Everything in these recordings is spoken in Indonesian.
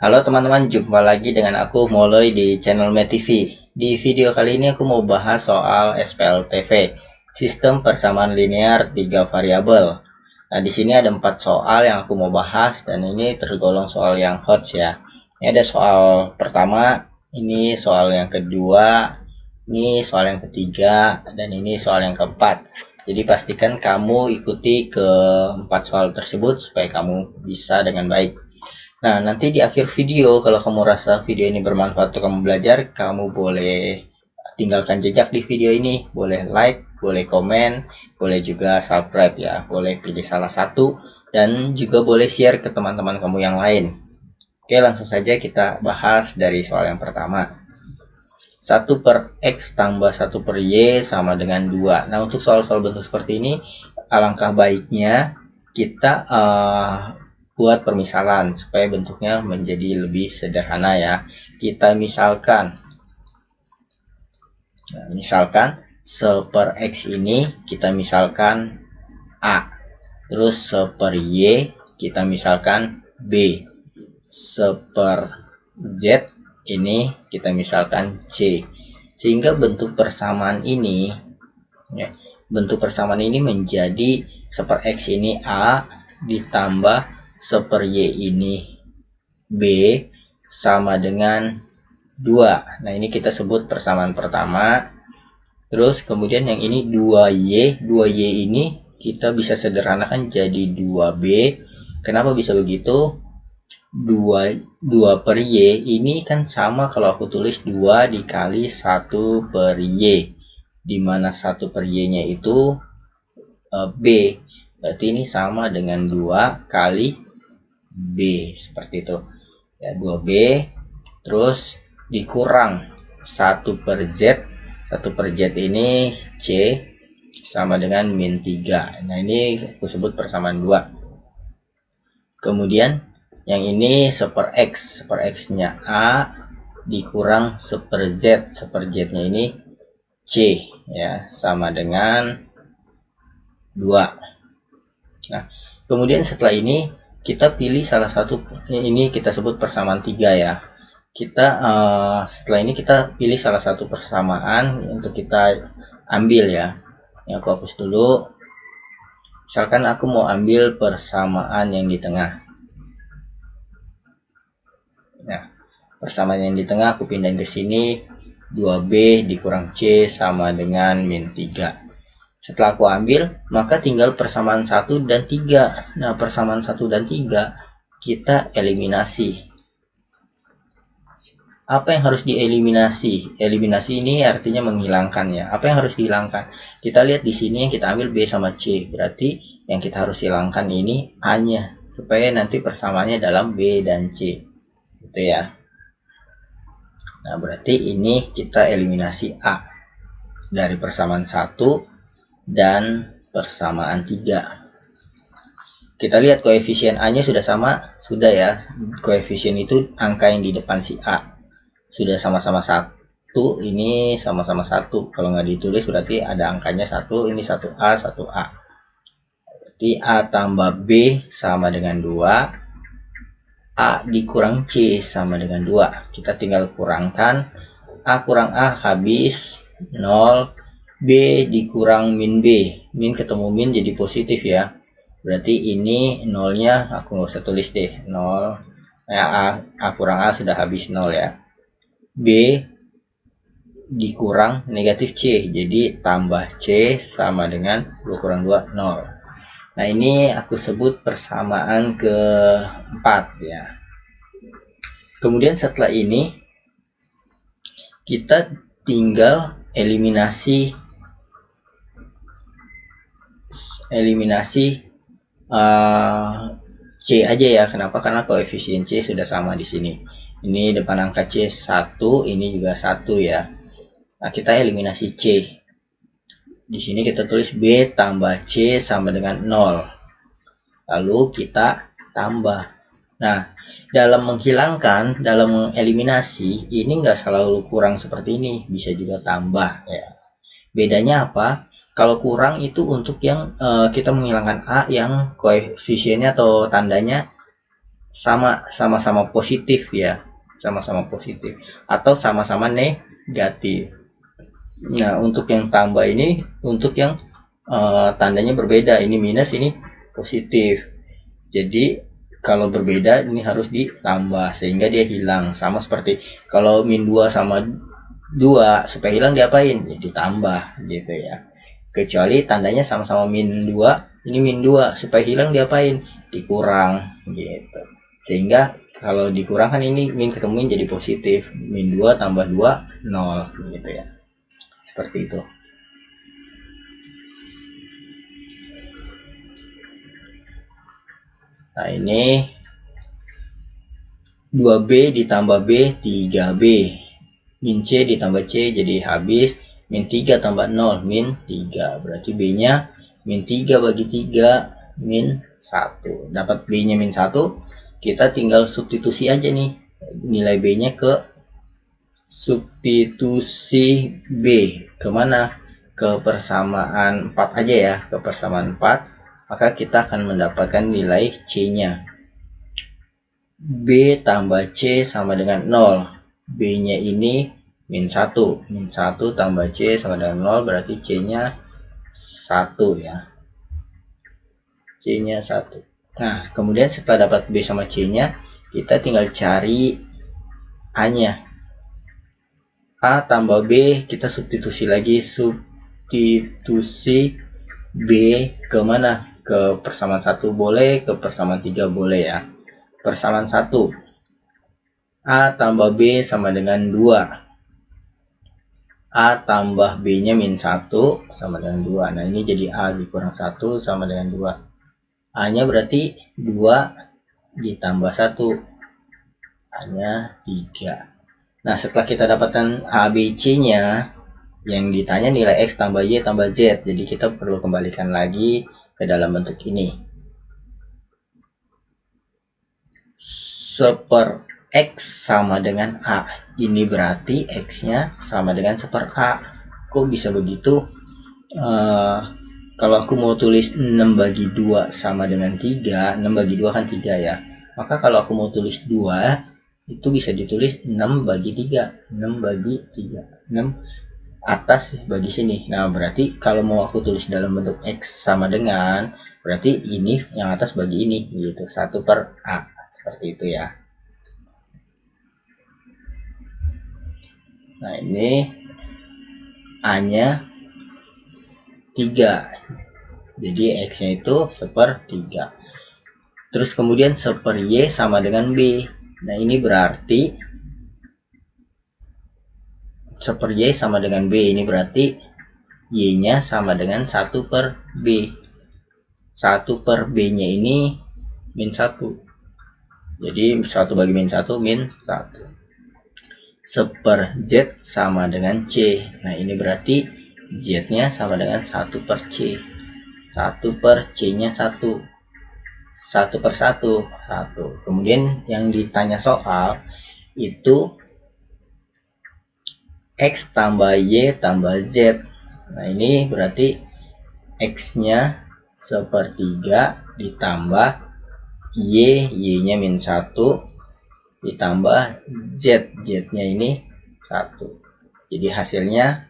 Halo teman-teman, jumpa lagi dengan aku Molloy di channel MeTV. Di video kali ini aku mau bahas soal SPLTV, sistem persamaan linear 3 variabel. Nah, di sini ada 4 soal yang aku mau bahas dan ini tergolong soal yang hot ya. Ini ada soal pertama, ini soal yang kedua, ini soal yang ketiga, dan ini soal yang keempat. Jadi pastikan kamu ikuti ke 4 soal tersebut supaya kamu bisa dengan baik. Nah, nanti di akhir video, kalau kamu rasa video ini bermanfaat untuk kamu belajar, kamu boleh tinggalkan jejak di video ini. Boleh like, boleh komen, boleh juga subscribe ya. Boleh pilih salah satu, dan juga boleh share ke teman-teman kamu yang lain. Oke, langsung saja kita bahas dari soal yang pertama. 1 per X tambah 1 per Y sama dengan 2. Nah, untuk soal-soal bentuk seperti ini, alangkah baiknya kita buat permisalan supaya bentuknya menjadi lebih sederhana ya. Kita misalkan, seper X ini kita misalkan A, terus seper Y kita misalkan B, seper Z ini kita misalkan C, sehingga bentuk persamaan ini menjadi seper X ini A ditambah seper Y ini B sama dengan 2. Nah, ini kita sebut persamaan pertama. Terus kemudian yang ini 2Y ini kita bisa sederhanakan jadi 2B. Kenapa bisa begitu? 2 per Y ini kan sama kalau aku tulis 2 dikali 1 per Y, dimana 1 per Y nya itu B, berarti ini sama dengan 2 kali B, seperti itu ya. 2B terus dikurang 1 per Z. 1 per Z ini C sama dengan min 3. Nah, ini aku sebut persamaan 2. Kemudian yang ini seper X. Seper X nya A dikurang seper Z. Seper Z nya ini C ya, sama dengan 2. Nah, kemudian setelah ini kita pilih salah satu, ini kita sebut persamaan 3 ya. Setelah ini kita pilih salah satu persamaan untuk kita ambil ya. Aku hapus dulu. Misalkan aku mau ambil persamaan yang di tengah. Nah, persamaan yang di tengah aku pindahin ke sini. 2B dikurang C sama dengan min 3. Setelah aku ambil, maka tinggal persamaan 1 dan 3. Nah, persamaan 1 dan 3 kita eliminasi. Apa yang harus dieliminasi? Eliminasi ini artinya menghilangkan ya. Apa yang harus dihilangkan? Kita lihat di sini yang kita ambil B sama C. Berarti yang kita harus hilangkan ini A-nya, supaya nanti persamaannya dalam B dan C. Gitu ya. Nah, berarti ini kita eliminasi A dari persamaan 1 dan persamaan 3. Kita lihat koefisien A-nya sudah sama, sudah ya. Koefisien itu angka yang di depan si A sudah sama-sama 1, ini sama-sama 1. Kalau nggak ditulis berarti ada angkanya 1, ini 1A, 1A. Berarti A tambah B sama dengan 2. A dikurang C sama dengan 2. Kita tinggal kurangkan. A kurang A habis 0. B dikurang min B, min ketemu min jadi positif ya, berarti ini nolnya aku nggak usah tulis deh, 0 ya. A kurang A sudah habis 0 ya. B dikurang negatif C, jadi tambah C sama dengan 2 kurang 2, 0. Nah, ini aku sebut persamaan keempat ya. Kemudian setelah ini kita tinggal eliminasi C aja ya. Kenapa? Karena koefisien C sudah sama di sini. Ini depan angka C 1, ini juga 1 ya. Nah, kita eliminasi C. Di sini kita tulis B tambah C sama dengan 0. Lalu kita tambah. Nah, dalam menghilangkan, dalam mengeliminasi, ini nggak selalu kurang seperti ini, bisa juga tambah ya. Bedanya apa? Kalau kurang itu untuk yang kita menghilangkan A yang koefisiennya atau tandanya sama-sama positif ya, sama-sama positif atau sama-sama negatif. Nah, untuk yang tambah ini, untuk yang tandanya berbeda, ini minus, ini positif. Jadi kalau berbeda ini harus ditambah sehingga dia hilang. Sama seperti kalau min 2 sama 2, supaya hilang diapain? Ya ditambah gitu ya. Kecuali tandanya sama-sama min 2, ini min 2, supaya hilang diapain? Dikurang gitu. Sehingga kalau dikurangkan ini min ketemu min jadi positif. Min 2 tambah 2 0 gitu ya. Seperti itu. Nah, ini 2B ditambah B 3B. Min C ditambah C jadi habis. Min 3 tambah 0 min 3. Berarti B nya min 3 bagi 3 min 1. Dapat B nya min 1. Kita tinggal substitusi aja nih. Nilai B nya ke substitusi B. Kemana? Ke persamaan 4 aja ya. Ke persamaan 4. Maka kita akan mendapatkan nilai C nya. B tambah C sama dengan 0. B nya ini min 1. Min 1 tambah C sama dengan 0. Berarti C nya 1 ya. C nya 1. Nah, kemudian setelah dapat B sama C nya, kita tinggal cari A nya. A tambah B, kita substitusi lagi. Substitusi B kemana? Ke persamaan 1 boleh, ke persamaan 3 boleh ya. Persamaan 1, A tambah B sama dengan 2. A tambah B nya min 1 sama dengan 2. Nah, ini jadi A dikurang 1 sama dengan 2. A nya berarti 2 ditambah 1. A nya 3. Nah, setelah kita dapatkan A, B, C nya, yang ditanya nilai X tambah Y tambah Z. Jadi kita perlu kembalikan lagi ke dalam bentuk ini. Seper X sama dengan A. Ini berarti X nya sama dengan seper A. Kok bisa begitu? Kalau aku mau tulis 6 bagi 2 sama dengan 3. 6 bagi 2 kan 3 ya. Maka kalau aku mau tulis 2, itu bisa ditulis 6 bagi 3. 6 bagi 3. 6 atas bagi sini. Nah, berarti kalau mau aku tulis dalam bentuk X sama dengan, berarti ini yang atas bagi ini gitu. 1 per A. Seperti itu ya. Nah, ini A nya 3. Jadi X nya itu 1/3. Terus kemudian 1/Y sama dengan B. Nah, ini berarti 1/Y sama dengan B. Ini berarti Y nya sama dengan 1/B. 1/B nya ini min 1. Jadi 1 bagi min 1 min 1. 1/Z sama dengan C. Nah, ini berarti Z nya sama dengan 1/C. 1/C nya 1. 1/1. 1. Kemudian yang ditanya soal itu X tambah Y tambah Z. Nah, ini berarti X nya 1/3 ditambah Y nya min 1 ditambah Z nya ini 1. Jadi hasilnya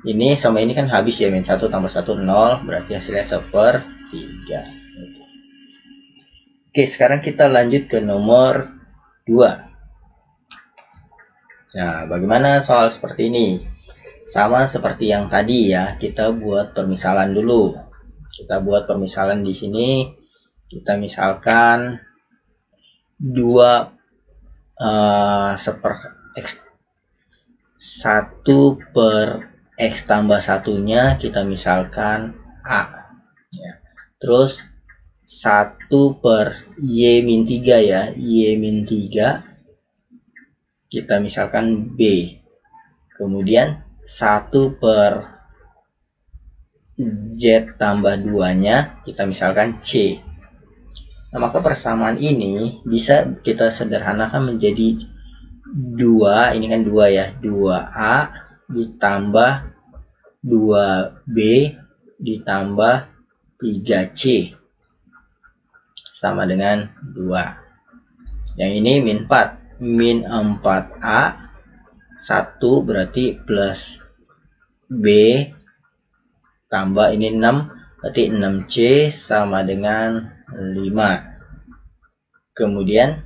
ini sama ini kan habis ya, min 1 tambah 1 0, berarti hasilnya 1/3. Oke, sekarang kita lanjut ke nomor 2. Nah, bagaimana soal seperti ini? Sama seperti yang tadi ya, kita buat permisalan dulu. Kita buat permisalan di sini. Kita misalkan 2 1/X tambah 1-nya kita misalkan A ya. Terus 1/Y min 3 ya, Y min 3 kita misalkan B. Kemudian 1/Z tambah 2-nya kita misalkan C. Nah, maka persamaan ini bisa kita sederhanakan menjadi 2, ini kan 2 ya, 2A ditambah 2B ditambah 3C sama dengan 2. Yang ini min 4. Min 4A 1 berarti plus B tambah ini 6 berarti 6C sama dengan 5. Kemudian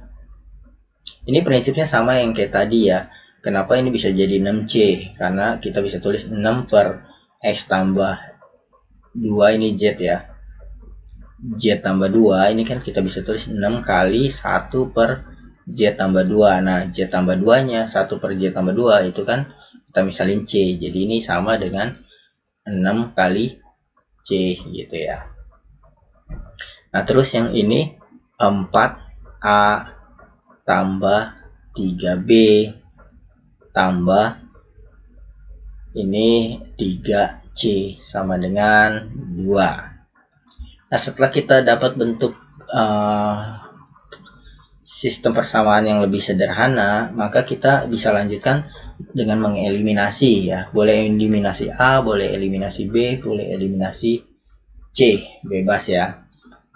ini prinsipnya sama yang kayak tadi ya. Kenapa ini bisa jadi 6C? Karena kita bisa tulis 6 per X tambah 2 ini Z ya. Z tambah 2 ini kan kita bisa tulis 6 kali 1 per Z tambah 2. Nah Z tambah 2 nya 1 per Z tambah 2 itu kan kita misalin C. Jadi ini sama dengan 6 kali C gitu ya. Nah terus yang ini 4A tambah 3B tambah ini 3C sama dengan 2. Nah setelah kita dapat bentuk sistem persamaan yang lebih sederhana, maka kita bisa lanjutkan dengan mengeliminasi ya. Boleh eliminasi A, boleh eliminasi B, boleh eliminasi C, bebas ya.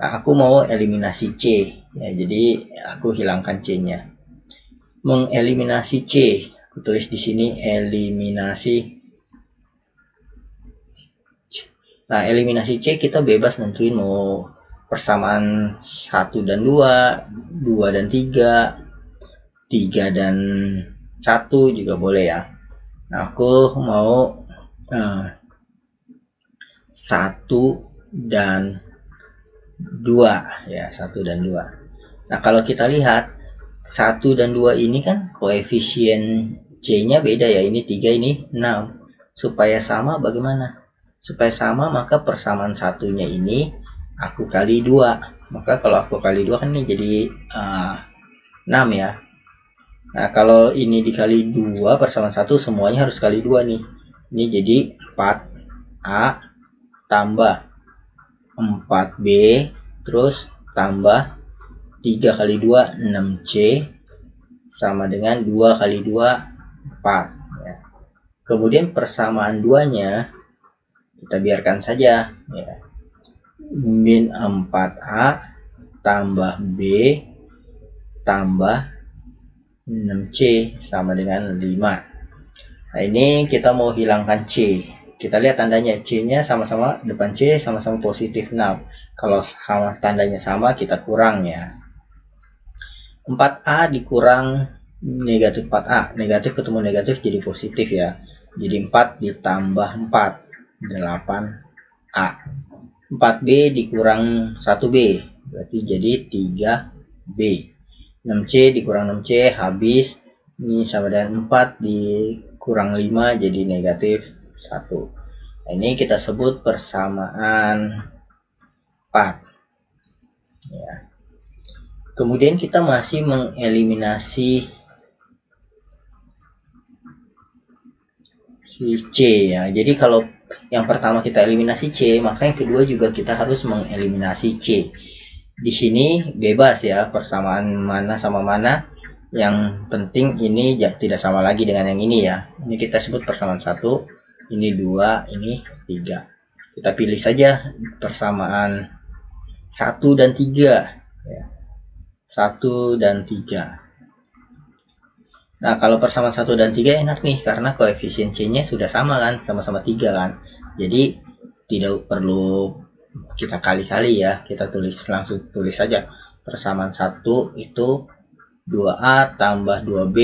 Nah aku mau eliminasi C ya, jadi aku hilangkan C nya. Mengeliminasi C, aku tulis di sini eliminasi. Nah eliminasi C kita bebas nentuin mau persamaan 1 dan 2, 2 dan 3, 3 dan 1 juga boleh ya. Nah aku mau 1 dan 2 ya, 1 dan 2. Nah kalau kita lihat 1 dan 2 ini kan koefisien C nya beda ya, ini 3 ini 6. Supaya sama bagaimana? Supaya sama maka persamaan satunya ini aku kali 2. Maka kalau aku kali 2 kan ini jadi 6 ya. Nah kalau ini dikali 2 persamaan 1 semuanya harus kali 2 nih. Ini jadi 4A tambah 4B terus tambah 3 kali 2 6C sama dengan 2 kali 2 4 ya. Kemudian persamaan 2 nya kita biarkan saja ya. Min 4A tambah B tambah 6C sama dengan 5. Nah ini kita mau hilangkan C. Kita lihat tandanya, C nya sama-sama depan C sama-sama positif 6. Kalau sama tandanya sama kita kurang ya. 4A dikurang negatif 4A, negatif ketemu negatif jadi positif ya. Jadi 4 ditambah 4 8A. 4B dikurang 1B berarti jadi 3B. 6C dikurang 6C habis, ini sama dengan 4 dikurang 5 jadi negatif 1. Nah, ini kita sebut persamaan 4 ya. Kemudian kita masih mengeliminasi si C ya. Jadi kalau yang pertama kita eliminasi C, maka yang kedua juga kita harus mengeliminasi C. Di sini bebas ya, persamaan mana sama mana. Yang penting ini tidak sama lagi dengan yang ini ya. Ini kita sebut persamaan 1, ini 2, ini 3. Kita pilih saja persamaan 1 dan 3 ya. 1 dan 3. Nah kalau persamaan 1 dan 3 enak nih, karena koefisien C nya sudah sama kan, sama-sama 3 kan. Jadi tidak perlu kita kali-kali ya, kita langsung tulis saja persamaan 1 itu 2A tambah 2B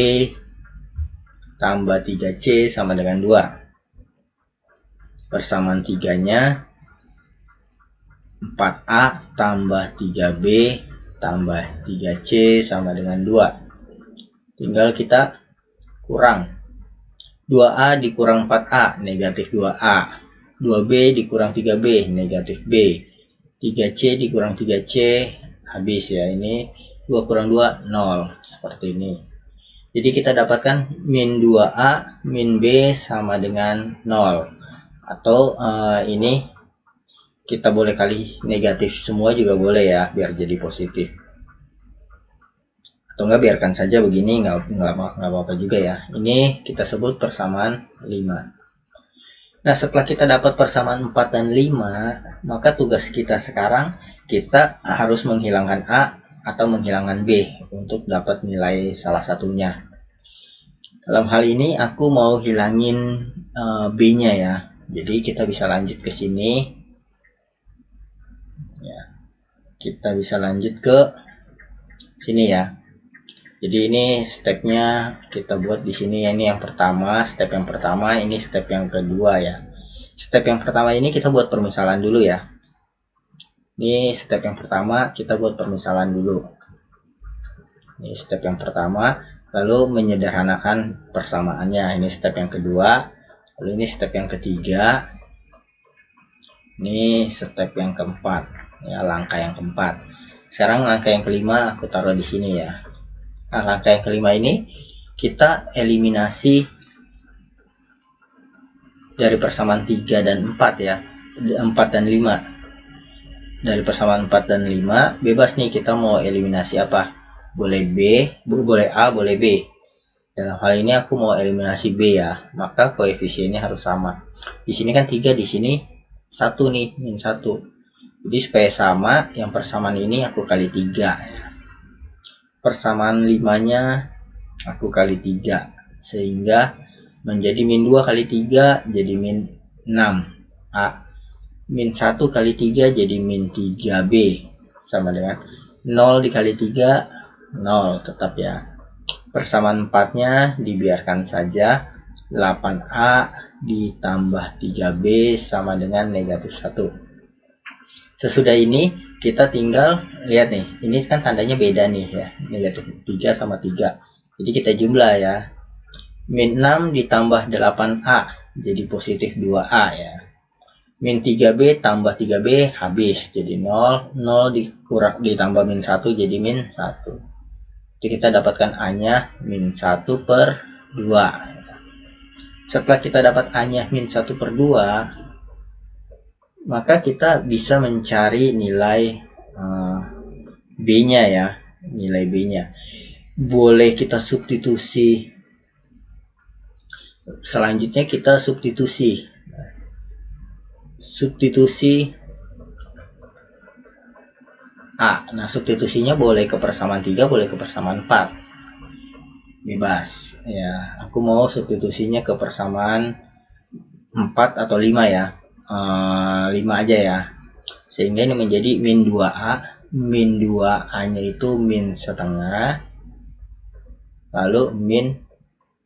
tambah 3C sama dengan 2. Persamaan 3 nya 4A tambah 3B tambah 3C sama dengan 2. Tinggal kita kurang. 2A dikurang 4A negatif 2A. 2B dikurang 3B negatif B. 3C dikurang 3C habis ya, ini 2 kurang 2 0 seperti ini. Jadi kita dapatkan min 2A min B sama dengan 0. Atau ini kita boleh kali negatif semua juga boleh ya, biar jadi positif. Atau enggak biarkan saja begini, nggak apa-apa juga ya. Ini kita sebut persamaan 5. Nah setelah kita dapat persamaan 4 dan 5, maka tugas kita sekarang kita harus menghilangkan A atau menghilangkan B untuk dapat nilai salah satunya. Dalam hal ini aku mau hilangin B-nya ya. Jadi kita bisa lanjut ke sini. Ya, kita bisa lanjut ke sini ya. Jadi ini stepnya kita buat di sini ya. Ini yang pertama, step yang pertama, ini step yang kedua ya. Step yang pertama ini kita buat permisalan dulu ya. Ini step yang pertama, kita buat permisalan dulu. Ini step yang pertama, lalu menyederhanakan persamaannya. Ini step yang kedua, lalu ini step yang ketiga, ini step yang keempat ya, langkah yang keempat. Sekarang langkah yang kelima aku taruh di sini ya. Nah, langkah yang kelima ini kita eliminasi dari persamaan 3 dan 4 ya, 4 dan 5. Dari persamaan 4 dan 5 bebas nih, kita mau eliminasi apa, boleh B, boleh A, boleh B. Dalam hal ini aku mau eliminasi B ya, maka koefisiennya harus sama. Di sini kan 3, di sini 1 nih, min 1. Jadi supaya sama, yang persamaan ini aku kali 3 ya. Persamaan 5-nya aku kali 3, sehingga menjadi min 2 kali 3 jadi min 6 A. Min 1 kali 3 jadi min 3B, sama dengan 0 dikali 3 0 tetap ya. Persamaan 4-nya dibiarkan saja, 8A ditambah 3B sama dengan negatif 1. Sesudah ini kita tinggal lihat nih, ini kan tandanya beda nih ya, negatif 3 sama 3. Jadi kita jumlah ya, min 6 ditambah 8A jadi positif 2A ya. Min 3B tambah 3B habis jadi 0, 0 dikurang ditambah min 1 jadi min 1. Jadi kita dapatkan A-nya min 1 per 2. Setelah kita dapat A-nya min 1 per 2, maka kita bisa mencari nilai B-nya ya. Nilai B-nya boleh kita substitusi. Selanjutnya kita substitusi A. Nah, substitusinya boleh ke persamaan 3, boleh ke persamaan 4. Bebas. Ya, aku mau substitusinya ke persamaan 4 atau 5 ya. 5 aja ya. Sehingga ini menjadi min 2A. Min 2A-nya itu min setengah. Lalu min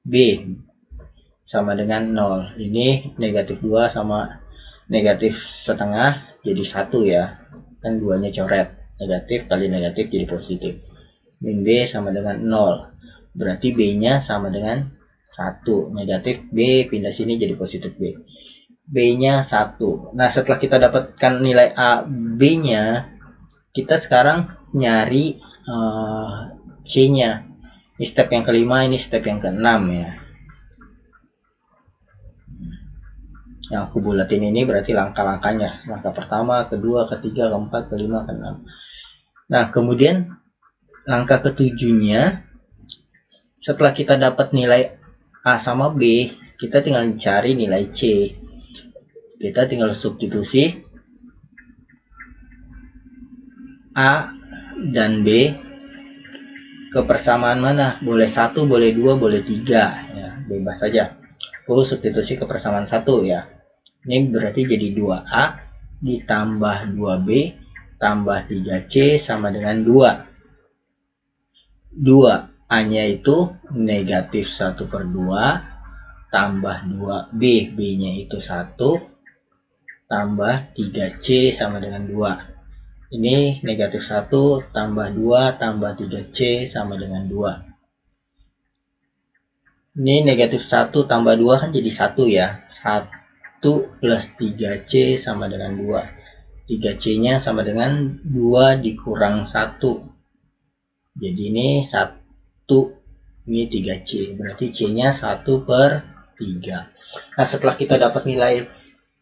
B sama dengan 0. Ini negatif 2 sama negatif setengah jadi 1 ya. Kan 2-nya coret. Negatif kali negatif jadi positif. Min B sama dengan 0. Berarti B-nya sama dengan 1. Negatif B pindah sini jadi positif B. B-nya 1. Nah, setelah kita dapatkan nilai A, B-nya, kita sekarang nyari C-nya. Ini step yang kelima, ini step yang keenam ya. Yang aku bulatin ini berarti langkah-langkahnya. Langkah pertama, kedua, ketiga, keempat, kelima, keenam. Nah, kemudian langkah ketujuhnya, setelah kita dapat nilai A sama B, kita tinggal cari nilai C. Kita tinggal substitusi A dan B ke persamaan mana? Boleh 1, boleh 2, boleh 3 ya, bebas saja. Aku substitusi ke persamaan 1 ya. Ini berarti jadi 2A ditambah 2B tambah 3C sama dengan 2. 2A-nya itu negatif 1 per 2 tambah 2B, B-nya itu 1 tambah 3C sama dengan 2. Ini negatif 1 tambah 2 tambah 3C sama dengan 2. Ini negatif 1 tambah 2 kan jadi 1 ya. 1 plus 3C sama dengan 2. 3C-nya sama dengan 2 dikurang 1. Jadi ini 1, ini 3C. Berarti C-nya 1 per 3. Nah, setelah kita dapat nilai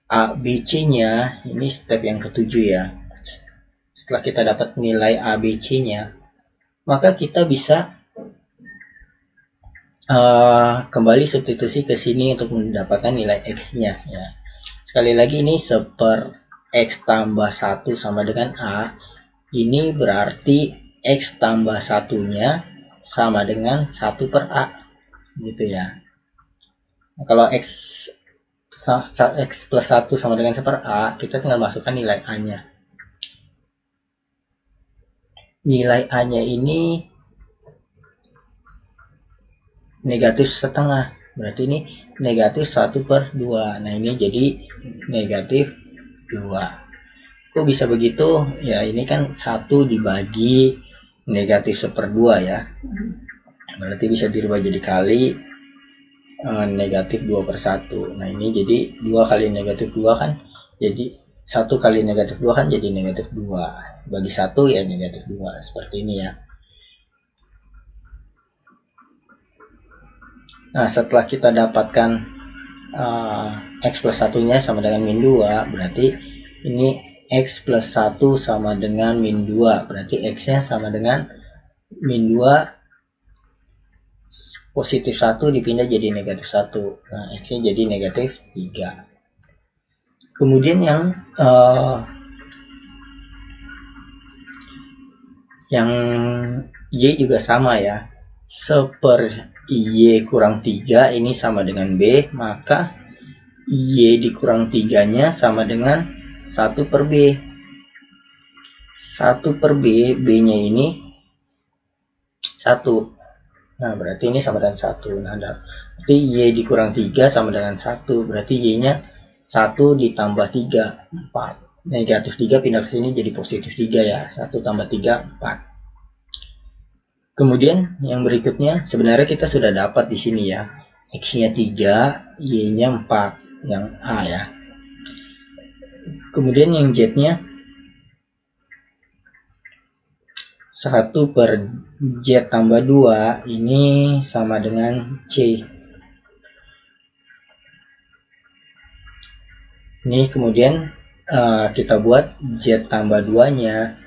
A, B, C-nya, ini step yang ketujuh ya. Setelah kita dapat nilai A, B, C-nya, maka kita bisa kembali substitusi ke sini untuk mendapatkan nilai X-nya ya. Sekali lagi ini 1/X tambah 1 sama dengan A. Ini berarti X tambah satunya sama dengan 1 per A gitu ya. Nah, kalau X plus 1 sama dengan 1 per A, kita tinggal masukkan nilai A-nya. Nilai A-nya ini negatif setengah, berarti ini negatif 1 per 2. Nah ini jadi negatif 2. Kok bisa begitu? Ya ini kan 1 dibagi negatif 1/2 ya. Berarti bisa dirubah jadi kali negatif 2/1. Nah ini jadi 2 kali negatif 2 kan jadi 1 kali negatif 2 kan jadi negatif 2. Bagi 1 ya negatif 2. Seperti ini ya. Nah setelah kita dapatkan X plus 1-nya sama dengan min 2, berarti ini X plus 1 sama dengan min 2, berarti X-nya sama dengan min 2 positif 1 dipindah jadi negatif 1. Nah, X-nya jadi negatif 3. Kemudian yang Y juga sama ya. 1/Y kurang 3 ini sama dengan B, maka Y dikurang 3-nya sama dengan 1 per B. 1 per B, B-nya ini 1. Nah, berarti ini sama dengan 1. Nah, berarti Y dikurang 3 sama dengan 1. Berarti Y-nya 1 ditambah 3, 4. Negatif 3 pindah ke sini jadi positif 3 ya. 1 tambah 3, 4. Kemudian yang berikutnya, sebenarnya kita sudah dapat di sini ya. X-nya 3, Y-nya 4. Yang A ya. Kemudian yang Z-nya 1 per Z tambah 2 ini sama dengan C. Ini kemudian kita buat Z tambah 2-nya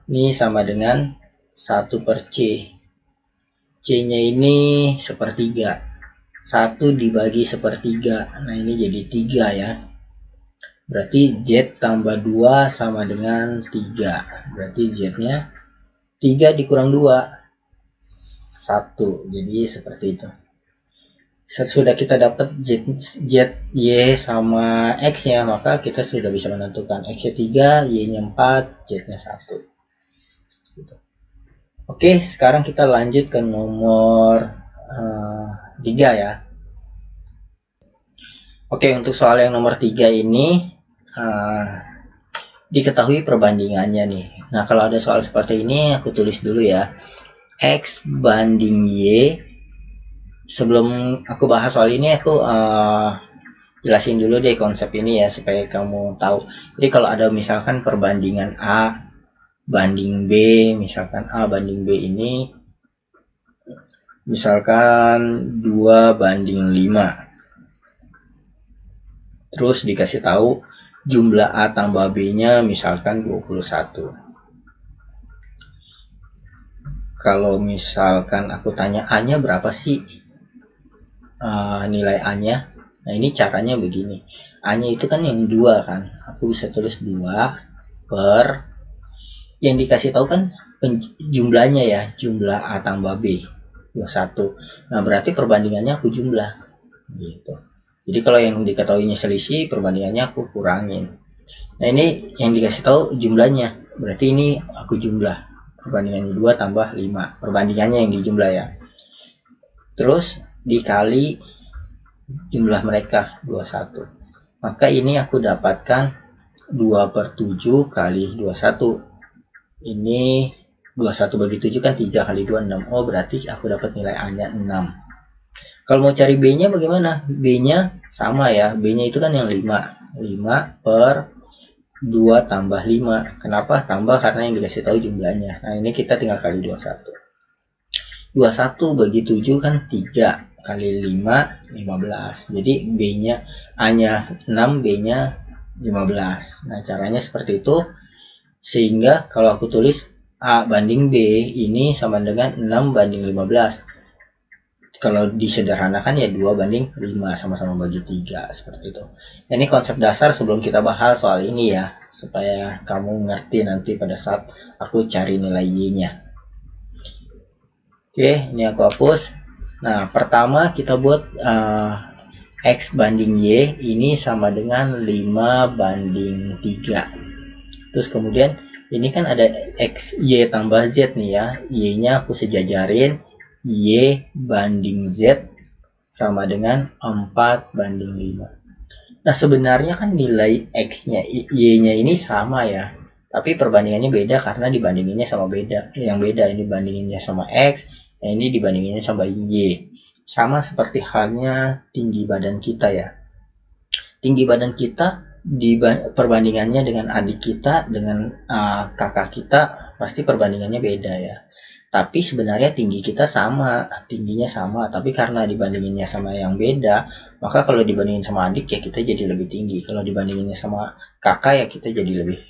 ini sama dengan 1 per C. C-nya ini 1/3. 1 dibagi 1/3. Nah ini jadi 3 ya. Berarti Z tambah 2 sama dengan 3. Berarti Z-nya 3 dikurang 2, 1. Jadi seperti itu. Sesudah kita dapat Z, Y sama X-nya, maka kita sudah bisa menentukan X-nya 3, Y-nya 4, Z-nya 1. Gitu. Oke, sekarang kita lanjut ke nomor 3 ya. Oke, untuk soal yang nomor 3 ini diketahui perbandingannya nih. Nah kalau ada soal seperti ini aku tulis dulu ya, X banding Y. Sebelum aku bahas soal ini aku jelasin dulu deh konsep ini ya supaya kamu tahu. Jadi kalau ada misalkan perbandingan A banding B, misalkan A banding B ini misalkan 2 banding 5, terus dikasih tahu jumlah A tambah B-nya misalkan 21. Kalau misalkan aku tanya A-nya berapa sih, nilai A-nya. Nah ini caranya begini. A-nya itu kan yang 2 kan. Aku bisa tulis 2 per, yang dikasih tahu kan jumlahnya ya, jumlah A tambah B 21. Nah berarti perbandingannya aku jumlah gitu. Jadi kalau yang diketahuinya selisih, perbandingannya aku kurangin. Nah ini yang dikasih tahu jumlahnya, berarti ini aku jumlah. Perbandingannya 2 tambah 5. Perbandingannya yang dijumlah ya. Terus dikali jumlah mereka 21. Maka ini aku dapatkan 2/7 kali 21. Ini 21 bagi 7 kan 3 kali 2, 6. Oh berarti aku dapat nilai A-nya 6. Kalau mau cari B-nya bagaimana? B-nya sama ya. B-nya itu kan yang 5. 5 per 2 tambah 5. Kenapa? Tambah karena yang dikasih tahu jumlahnya. Nah ini kita tinggal kali 21. 21 bagi 7 kan 3 kali 5, 15. Jadi B-nya, A-nya 6, B-nya 15. Nah caranya seperti itu. Sehingga kalau aku tulis A banding B ini sama dengan 6 banding 15. Kalau disederhanakan ya 2 banding 5, sama-sama bagi 3 seperti itu. Nah, ini konsep dasar sebelum kita bahas soal ini ya, supaya kamu ngerti nanti pada saat aku cari nilai Y-nya. Oke, ini aku hapus. Nah, pertama kita buat X banding Y ini sama dengan 5/3. Terus kemudian ini kan ada X, Y tambah Z nih ya. Y-nya aku sejajarin, Y banding Z sama dengan 4/5. Nah, sebenarnya kan nilai X-nya, Y-nya ini sama ya. Tapi perbandingannya beda karena dibandinginnya sama beda. Yang beda ini bandinginnya sama X, yang ini dibandinginnya sama Y. Sama seperti halnya tinggi badan kita ya. Tinggi badan kita perbandingannya dengan adik kita, dengan kakak kita, pasti perbandingannya beda ya. Tapi sebenarnya tinggi kita sama, tingginya sama, tapi karena dibandinginnya sama yang beda, maka kalau dibandingin sama adik ya kita jadi lebih tinggi. Kalau dibandinginnya sama kakak ya kita jadi lebih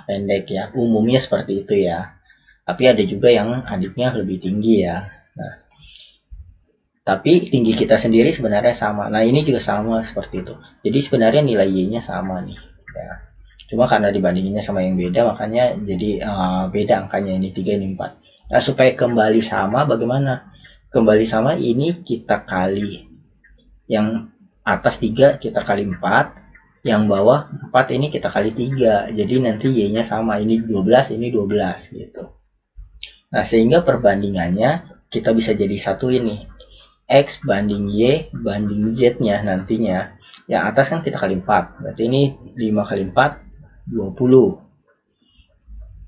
pendek ya. Umumnya seperti itu ya. Tapi ada juga yang adiknya lebih tinggi ya. Nah, tapi tinggi kita sendiri sebenarnya sama. Nah, ini juga sama seperti itu. Jadi sebenarnya nilai Y-nya sama nih ya. Cuma karena dibandinginnya sama yang beda, makanya jadi beda angkanya, ini 3, ini 4. Nah, supaya kembali sama bagaimana? Kembali sama ini kita kali. Yang atas 3 kita kali 4. Yang bawah 4 ini kita kali 3. Jadi nanti Y-nya sama. Ini 12, ini 12 gitu. Nah, sehingga perbandingannya kita bisa jadi satu ini. X banding Y banding Z-nya nantinya. Yang atas kan kita kali 4. Berarti ini 5 kali 4, 20.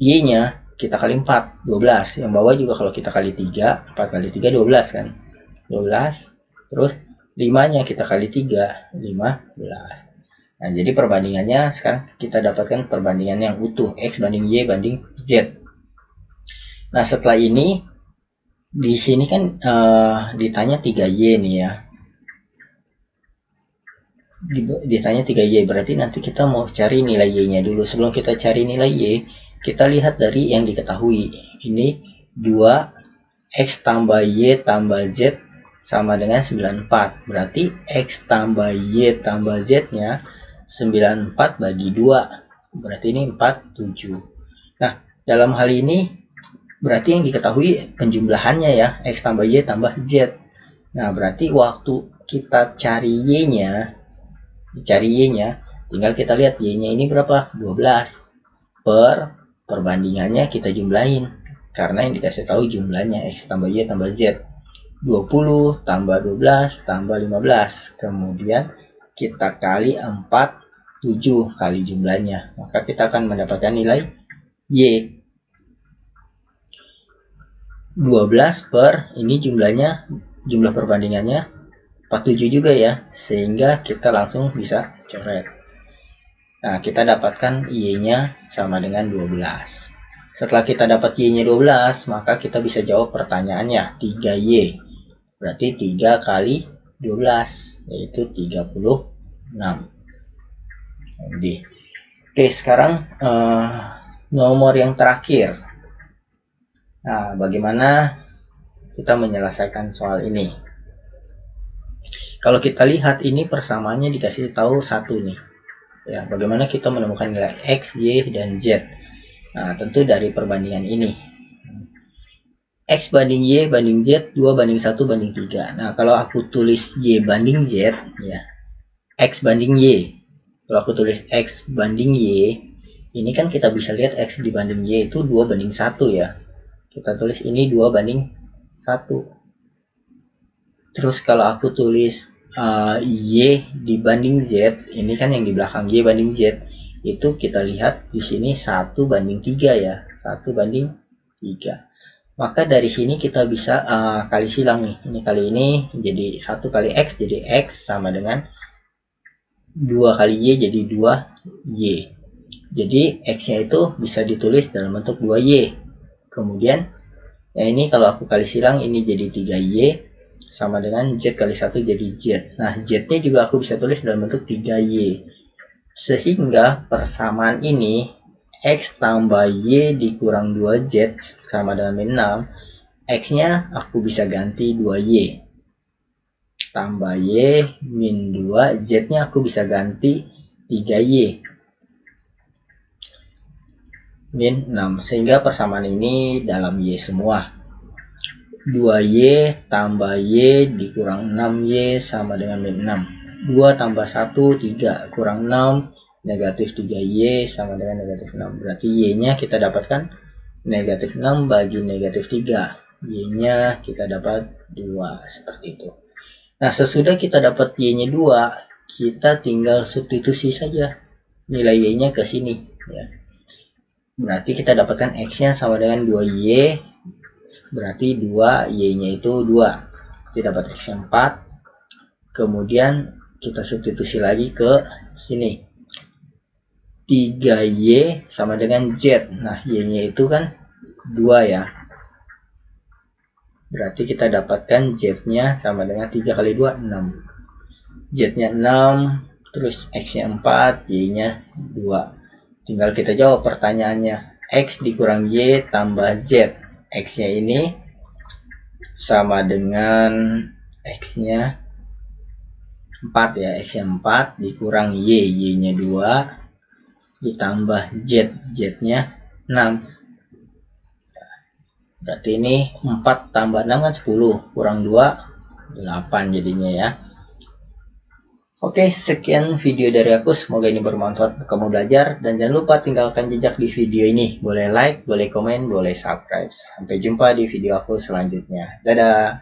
Y-nya kita kali 4, 12. Yang bawah juga kalau kita kali 3, 4 kali 3, 12 kan. 12. Terus 5-nya kita kali 3, 15. Nah, jadi perbandingannya sekarang kita dapatkan perbandingan yang utuh. X banding Y banding Z. Nah, setelah ini, di sini kan ditanya 3Y nih ya. Ditanya 3Y, berarti nanti kita mau cari nilai Y-nya dulu. Sebelum kita cari nilai Y, kita lihat dari yang diketahui. Ini 2X tambah Y tambah Z sama dengan 94. Berarti X tambah Y tambah Z-nya 94 bagi 2. Berarti ini 47. Nah, dalam hal ini berarti yang diketahui penjumlahannya ya. X tambah Y tambah Z. Nah, berarti waktu kita cari Y-nya, tinggal kita lihat Y-nya ini berapa? 12. Perbandingannya kita jumlahin, karena yang dikasih tahu jumlahnya X tambah Y tambah Z. 20 tambah 12 tambah 15, kemudian kita kali 4, 7 kali jumlahnya, maka kita akan mendapatkan nilai Y. 12 per ini jumlahnya, jumlah perbandingannya 47 juga ya, sehingga kita langsung bisa coret. Nah, kita dapatkan Y-nya sama dengan 12. Setelah kita dapat Y-nya 12, maka kita bisa jawab pertanyaannya, 3Y. Berarti 3 kali 12, yaitu 36. Oke, sekarang nomor yang terakhir. Nah, bagaimana kita menyelesaikan soal ini? Kalau kita lihat ini persamaannya dikasih tahu satu nih. Ya, bagaimana kita menemukan nilai X, Y, dan Z? Nah, tentu dari perbandingan ini. X banding Y banding Z, 2 banding 1 banding 3. Nah, kalau aku tulis Y banding Z, ya, X banding Y. Kalau aku tulis X banding Y, ini kan kita bisa lihat X dibanding Y itu 2 banding 1 ya. Kita tulis ini 2 banding 1. Terus kalau aku tulis Y dibanding Z, ini kan yang di belakang Y banding Z, itu kita lihat di sini 1 banding 3 ya, 1 banding 3. Maka dari sini kita bisa kali silang nih, ini kali ini jadi 1 kali X, jadi X sama dengan 2 kali Y jadi 2Y. Jadi X-nya itu bisa ditulis dalam bentuk 2Y. Kemudian ya ini kalau aku kali silang ini jadi 3Y sama dengan Z kali 1 jadi Z. Nah, Z-nya juga aku bisa tulis dalam bentuk 3Y. Sehingga persamaan ini X tambah Y dikurang 2Z sama dengan 6. X-nya aku bisa ganti 2Y. Tambah Y min 2. Z-nya aku bisa ganti 3Y. Min 6. Sehingga persamaan ini dalam Y semua. 2Y tambah Y dikurang 6Y sama dengan min 6. 2 tambah 1 3 kurang 6 negatif 3Y sama dengan negatif 6. Berarti Y-nya kita dapatkan negatif 6 bagi negatif 3. Y-nya kita dapat 2 seperti itu. Nah, sesudah kita dapat Y-nya 2, kita tinggal substitusi saja nilai Y-nya ke sini ya. Berarti kita dapatkan X-nya sama dengan 2Y, berarti 2 Y-nya itu 2. Kita dapat X-nya 4. Kemudian kita substitusi lagi ke sini. 3Y sama dengan Z. Nah, Y-nya itu kan 2 ya. Berarti kita dapatkan Z-nya sama dengan 3 kali 2, 6. Z-nya 6, terus X-nya 4, Y-nya 2. Tinggal kita jawab pertanyaannya. X dikurang Y tambah Z. X-nya ini sama dengan X-nya 4 ya. X-nya 4 dikurang Y. Y-nya 2 ditambah Z. Z-nya 6. Berarti ini 4 tambah 6 kan 10. Kurang 2, 8 jadinya ya. Oke, sekian video dari aku. Semoga ini bermanfaat untuk kamu belajar. Dan jangan lupa tinggalkan jejak di video ini. Boleh like, boleh komen, boleh subscribe. Sampai jumpa di video aku selanjutnya. Dadah!